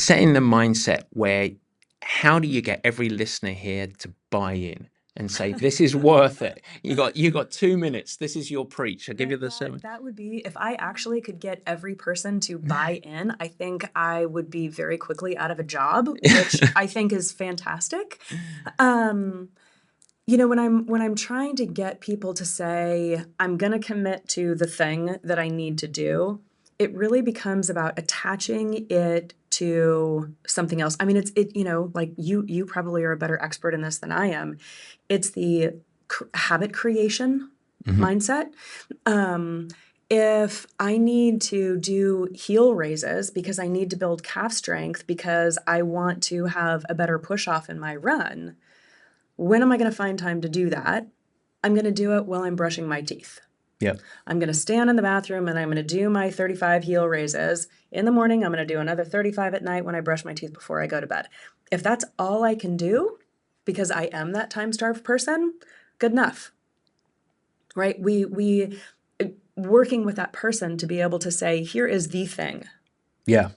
setting the mindset where how do you get every listener here to buy in and say this is worth it? You got 2 minutes. This is your preach. I'll give you the sermon. That would be, if I actually could get every person to buy in, I think I would be very quickly out of a job, which I think is fantastic. You know, when I'm trying to get people to say, I'm going to commit to the thing that I need to do, it really becomes about attaching it to something else. I mean, you know, like you probably are a better expert in this than I am. It's the habit creation mindset. If I need to do heel raises because I need to build calf strength because I want to have a better push off in my run, when am I going to find time to do that? I'm going to do it while I'm brushing my teeth. Yep. I'm going to stand in the bathroom and I'm going to do my 35 heel raises. In the morning, I'm going to do another 35 at night when I brush my teeth before I go to bed. If that's all I can do, because I am that time-starved person, good enough. Right? We working with that person to be able to say, here is the thing. Yeah.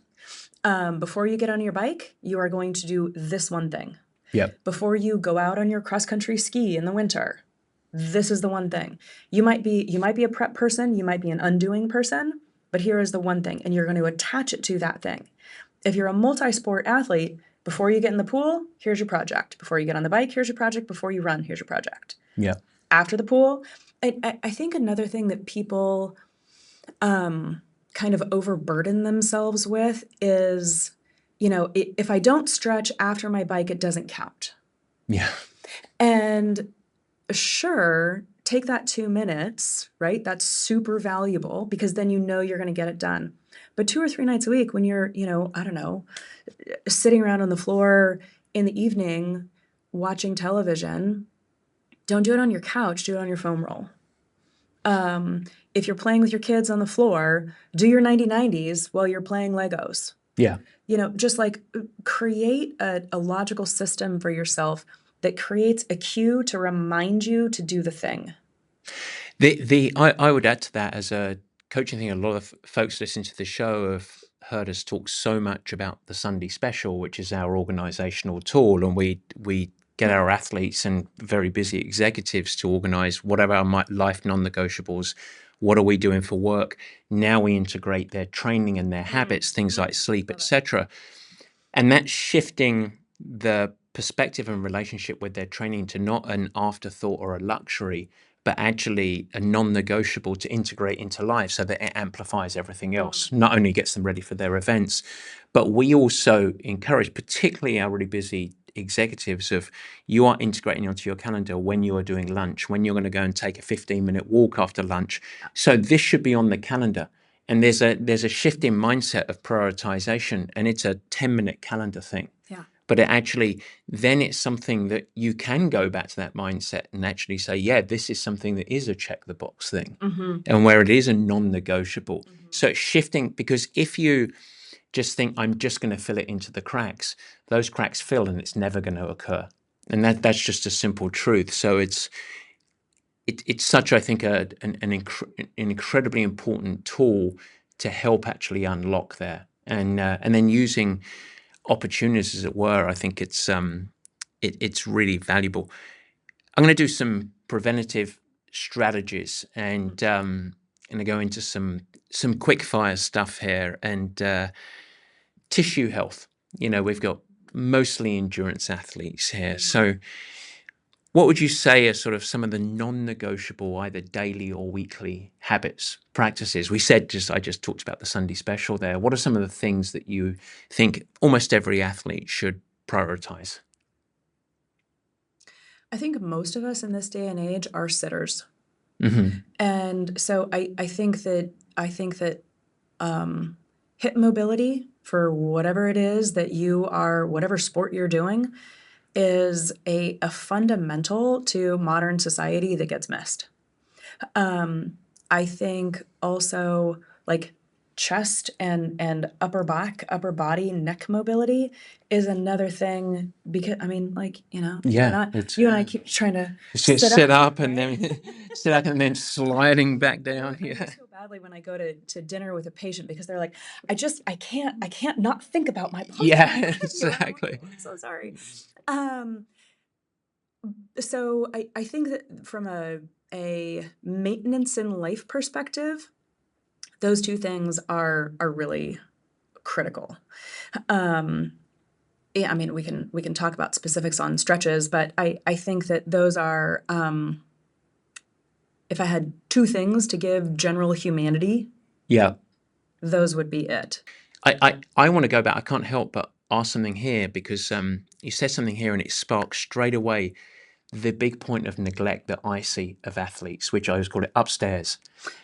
Before you get on your bike, you are going to do this one thing. Yep. Before you go out on your cross-country ski in the winter, this is the one thing. You might be a prep person, you might be an undoing person, but here is the one thing, and you're going to attach it to that thing. If you're a multi-sport athlete, before you get in the pool, here's your project. Before you get on the bike, here's your project. Before you run, here's your project. Yeah. After the pool, I think another thing that people kind of overburden themselves with is, you know, if I don't stretch after my bike, it doesn't count. Yeah. And sure, take that 2 minutes, right? That's super valuable because then you know you're going to get it done. But 2 or 3 nights a week when you're, you know, I don't know, sitting around on the floor in the evening watching television, don't do it on your couch, do it on your foam roll. If you're playing with your kids on the floor, do your 90-90s while you're playing Legos. Yeah. You know, just like create a logical system for yourself that creates a cue to remind you to do the thing. I would add to that as a coaching thing. A lot of folks listening to the show have heard us talk so much about the Sunday Special, which is our organizational tool, and we get our athletes and very busy executives to organize whatever our life non-negotiables. What are we doing for work? Now we integrate their training and their habits, things like sleep, etc. And that's shifting the perspective and relationship with their training to not an afterthought or a luxury, but actually a non-negotiable to integrate into life so that it amplifies everything else. Not only gets them ready for their events, but we also encourage, particularly our really busy executives, of you are integrating onto your calendar when you are doing lunch, when you're going to go and take a 15-minute walk after lunch. So this should be on the calendar. And there's a shift in mindset of prioritization, and it's a 10-minute calendar thing. Yeah. But it actually, then it's something that you can go back to that mindset and actually say, yeah, this is something that is a check the box thing, and where it is a non-negotiable. So it's shifting, because if you just think, I'm just going to fill it into the cracks, those cracks fill and it's never going to occur. And that's just a simple truth. So it's such, I think, an incredibly important tool to help actually unlock there. And then using opportunities, as it were, I think it's really valuable. I'm going to do some preventative strategies, and I go into some quick fire stuff here, and tissue health. You know, we've got mostly endurance athletes here. So what would you say are sort of some of the non-negotiable, either daily or weekly habits, practices? I just talked about the Sunday Special there. What are some of the things that you think almost every athlete should prioritize? I think most of us in this day and age are sitters. Mm-hmm. And so I think that hip mobility for whatever it is that you are, whatever sport you're doing, is a fundamental to modern society that gets missed. I think also like chest and upper body, neck mobility is another thing, because I mean, like, you know, Yeah, you and I keep trying to sit up and right? then sit up and then sliding back down. Yeah. badly when I go to dinner with a patient because they're like, I can't not think about my posture. Yeah, You know, exactly. I'm so sorry. So I think that from a maintenance in life perspective, those two things are really critical. Yeah, I mean, we can talk about specifics on stretches, but I think that those are, if I had two things to give general humanity, Yeah. those would be it. I want to go back. I can't help but ask something here because you said something here and it sparks straight away the big point of neglect that I see of athletes, which I always call it upstairs.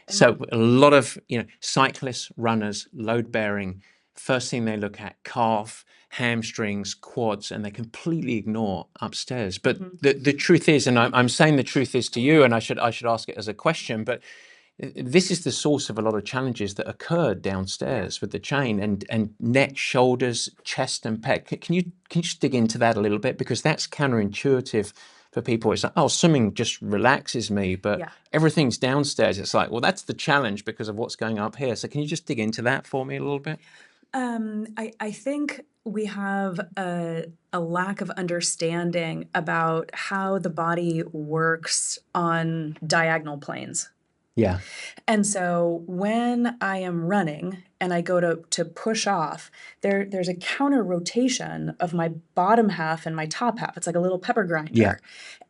So a lot of, cyclists, runners, load bearing, first thing they look at, calf, hamstrings, quads, and they completely ignore upstairs. But the truth is, and I'm saying the truth is to you, and I should ask it as a question, but this is the source of a lot of challenges that occurred downstairs with the chain and neck, shoulders, chest, and pec. Can you just dig into that a little bit, because that's counterintuitive for people. It's like, oh, swimming just relaxes me, but everything's downstairs. It's like, well, that's the challenge because of what's going up here. So can you just dig into that for me a little bit? I think we have a lack of understanding about how the body works on diagonal planes. Yeah. And so when I am running and I go to push off, there's a counter rotation of my bottom half and my top half. It's like a little pepper grinder. Yeah.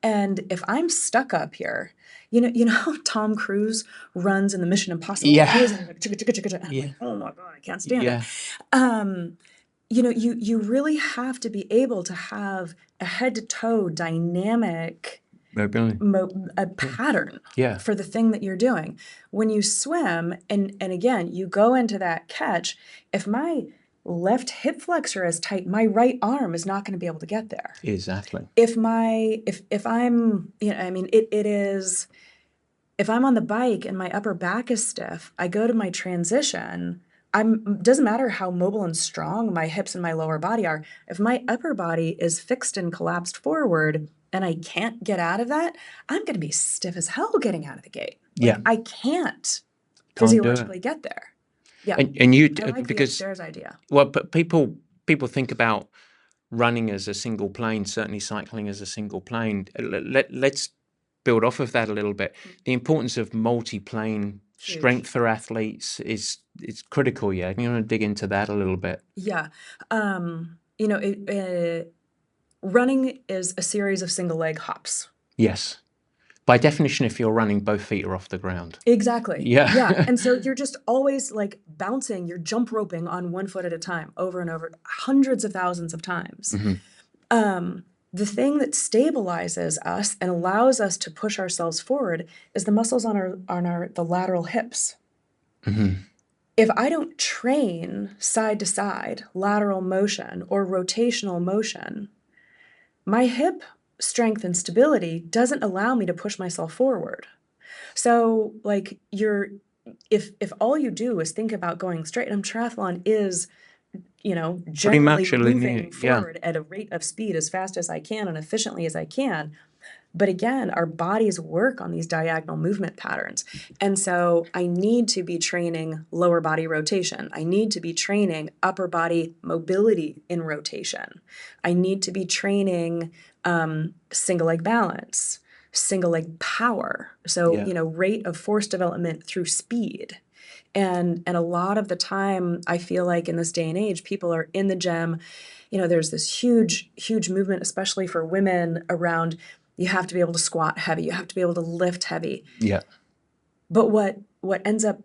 And if I'm stuck up here, you know how Tom Cruise runs in the Mission Impossible Yeah. movies, and he's like, chicka, chicka, chicka, chicka. I'm like, oh my God, I can't stand it. You really have to be able to have a head to toe dynamic a pattern for the thing that you're doing. When you swim, and again, you go into that catch, if my left hip flexor is tight, my right arm is not going to be able to get there. Exactly. If I'm, I mean, it is, if I'm on the bike and my upper back is stiff, I go to my transition, doesn't matter how mobile and strong my hips and my lower body are. If my upper body is fixed and collapsed forward and I can't get out of that, I'm going to be stiff as hell getting out of the gate. I can't physiologically get there. Yeah. And you, I like because the upstairs idea. Well, but people think about running as a single plane, certainly cycling as a single plane. Let's build off of that a little bit. The importance of multi-plane strength for athletes is critical. Yeah, you want to dig into that a little bit. Yeah, running is a series of single leg hops. Yes. By definition, if you're running, both feet are off the ground. Exactly. Yeah. And so you're just always like bouncing, you're jump roping on one foot at a time, over and over, hundreds of thousands of times. The thing that stabilizes us and allows us to push ourselves forward is the muscles on the lateral hips. If I don't train side to side lateral motion or rotational motion, my hip strength and stability doesn't allow me to push myself forward. So like if all you do is think about going straight, and triathlon is, generally moving forward at a rate of speed as fast as I can and efficiently as I can. But again, our bodies work on these diagonal movement patterns. And so I need to be training lower body rotation. I need to be training upper body mobility in rotation. I need to be training single leg balance, single leg power. So, rate of force development through speed. And a lot of the time, I feel like in this day and age, people are in the gym. There's this huge, huge movement, especially for women, around you have to be able to squat heavy. You have to be able to lift heavy. Yeah. But what ends up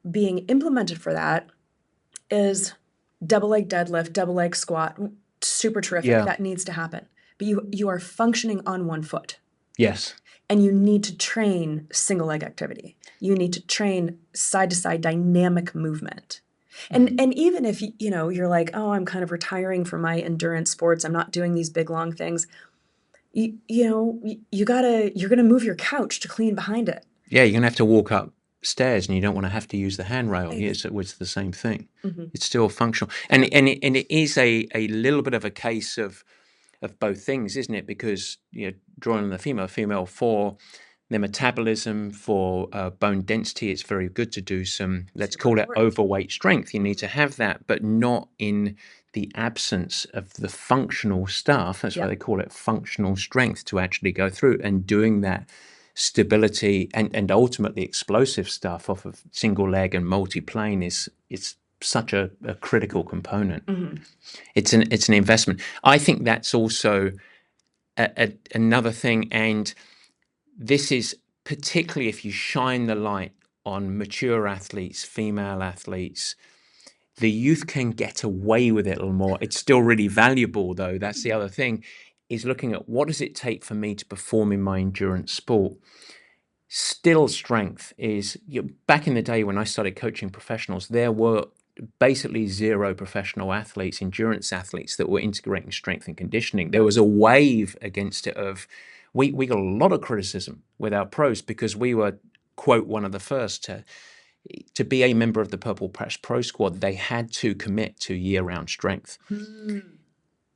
being implemented for that is double leg deadlift, double leg squat. Super terrific. Yeah. That needs to happen. But you are functioning on one foot. Yes. And you need to train single leg activity. You need to train side to side dynamic movement. And even if you're like, oh, I'm kind of retiring from my endurance sports, I'm not doing these big long things. You're gonna move your couch to clean behind it. Yeah, you're gonna have to walk up stairs, and you don't want to have to use the handrail. Yes, it's the same thing. It's still functional, and it is a little bit of a case of both things, isn't it? Because drawing on the female for their metabolism, for bone density. It's very good to do some, let's Super call it important. overweight strength. You need to have that, but not in the absence of the functional stuff. That's why they call it functional strength, to actually go through and doing that stability and ultimately explosive stuff off of single leg and multi-plane is such a critical component. It's an investment. I think that's also another thing, and this is particularly if you shine the light on mature athletes, female athletes. The youth can get away with it a little more. It's still really valuable, though. That's the other thing, is looking at what does it take for me to perform in my endurance sport. Still strength is, back in the day when I started coaching professionals, there were basically zero professional athletes, endurance athletes, that were integrating strength and conditioning. There was a wave against it of, we got a lot of criticism with our pros because we were, quote, one of the first to be a member of the Purple Patch Pro Squad. They had to commit to year-round strength.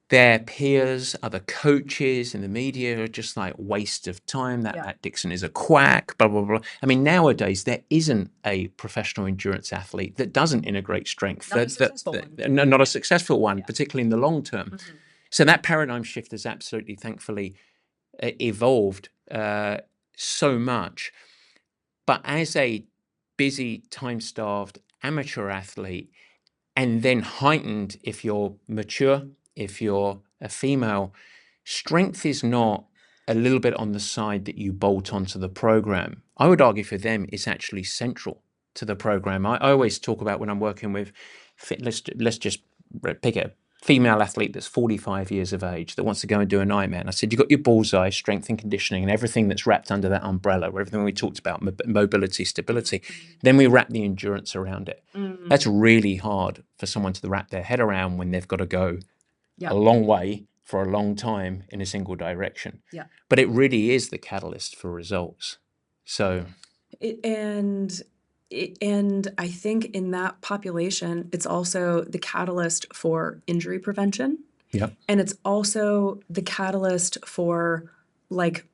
Their peers, other coaches in the media are just like, waste of time. That Dixon is a quack, blah, blah, blah. I mean, nowadays, there isn't a professional endurance athlete that doesn't integrate strength. Not a successful one. Not a successful one, particularly in the long term. So that paradigm shift has absolutely, thankfully, evolved so much. But as a busy, time-starved amateur athlete, and then heightened if you're mature, if you're a female, strength is not a little bit on the side that you bolt onto the program. I would argue for them it's actually central to the program. I always talk about when I'm working with, let's just pick a female athlete that's 45 years of age that wants to go and do an Ironman. I said, you've got your bullseye, strength and conditioning, and everything that's wrapped under that umbrella, everything we talked about, mobility, stability. Then we wrap the endurance around it. That's really hard for someone to wrap their head around when they've got to go a long way for a long time in a single direction. But it really is the catalyst for results. So, and I think in that population, it's also the catalyst for injury prevention. And it's also the catalyst for like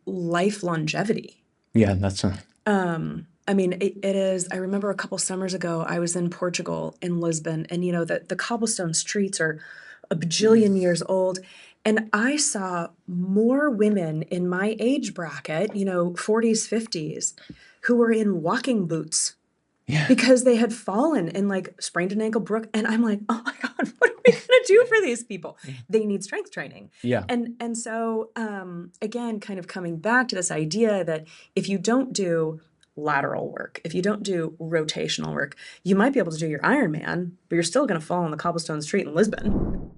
life longevity. That's a... I mean, it is. I remember a couple summers ago, I was in Portugal, in Lisbon, and the cobblestone streets are a bajillion years old. And I saw more women in my age bracket, 40s, 50s, who were in walking boots because they had fallen and like sprained an ankle, broke. And I'm like, oh my God, what are we going to do for these people? They need strength training. And so, again, kind of coming back to this idea that if you don't do lateral work, if you don't do rotational work, you might be able to do your Ironman, but you're still going to fall on the cobblestone street in Lisbon.